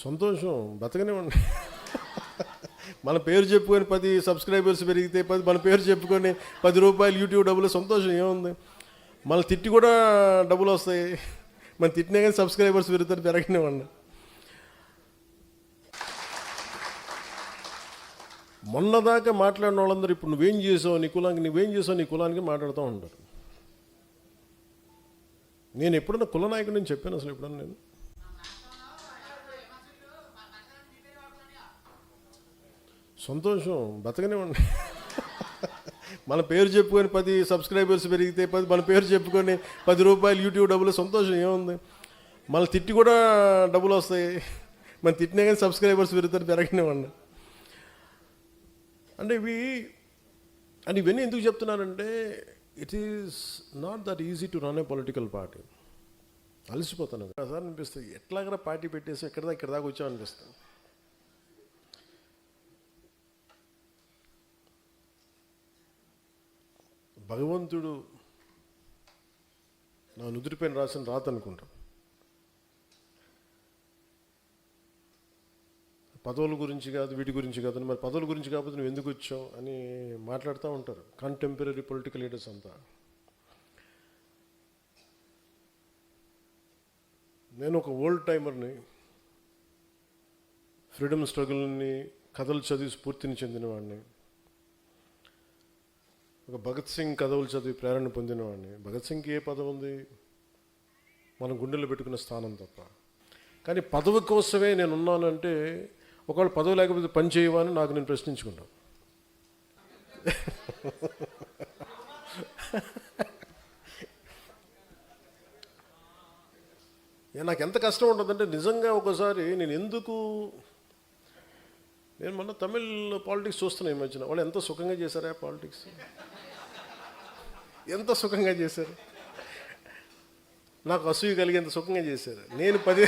సంతోషం, బతకనివ్వండి. మన పేరు చెప్పుకొని 10 సబ్స్క్రైబర్స్ పెరిగితే మన పేరు చెప్పుకొని ₹10 యూట్యూబ్ డబ్బులు, సంతోషం ఏముంది? మన తిట్టి కూడా డబ్బులు వస్తాయి. మన తిట్టినా కానీ సబ్స్క్రైబర్స్ పెరుగుతారు, పెరగనివ్వండి. మొన్నదాకా మాట్లాడిన వాళ్ళందరూ ఇప్పుడు నువ్వేం చేసావు నీ కులానికి మాట్లాడుతూ ఉంటారు. నేను ఎప్పుడన్నా కుల నాయకుడు నేను చెప్పాను అసలు ఎప్పుడన్నా నేను? సంతోషం, బతకనివ్వండి. మన పేరు చెప్పుకొని 10 సబ్స్క్రైబర్స్ పెరిగితే మన పేరు చెప్పుకొని ₹10 యూట్యూబ్ డబ్బులు, సంతోషం ఏముంది? మన తిట్టి కూడా డబ్బులు వస్తాయి. మన తిట్టినా కానీ సబ్స్క్రైబర్స్ పెరుగుతారు, పెరగనివ్వండి. అంటే ఇవన్నీ ఎందుకు చెప్తున్నానంటే, it is not that easy to run a political party. అలసిపోతాను సార్ అనిపిస్తుంది. ఎట్లాగైనా పార్టీ పెట్టేసి ఇక్కడ దాకా వచ్చామనిపిస్తుంది. భగవంతుడు నా నుదుటిపైన రాసిన రాత అనుకుంటాం. పదవుల గురించి కాదు, వీటి గురించి కాదు, మరి పదవుల గురించి కాకపోతే నువ్వు ఎందుకు వచ్చావు అని మాట్లాడుతూ ఉంటారు కంటెంపరీ పొలిటికల్ లీడర్స్ అంతా. నేను ఒక ఓల్డ్ టైమర్ని, ఫ్రీడమ్ స్ట్రగుల్ని కథలు చదివి స్ఫూర్తిని చెందినవాడిని, ఒక భగత్ సింగ్ కథలు చదివి ప్రేరణ పొందినవాడిని. భగత్ సింగ్కి ఏ పదవి ఉంది? మనం గుండెల్లో పెట్టుకున్న స్థానం తప్ప. కానీ పదవి కోసమే నేను ఉన్నానంటే, ఒకవేళ పదవి లేకపోతే పని చేయవని నాకు నేను ప్రశ్నించుకుంటాను. నాకు ఎంత కష్టం ఉంటుందంటే నిజంగా ఒకసారి నేను మొన్న తమిళ్ పాలిటిక్స్ చూస్తున్నాను ఈ మధ్యన. వాళ్ళు ఎంత సుఖంగా చేశారా పాలిటిక్స్, ఎంత సుఖంగా చేశారు. నాకు అసూయ కలిగి ఎంత సుఖంగా చేశారు. నేను 10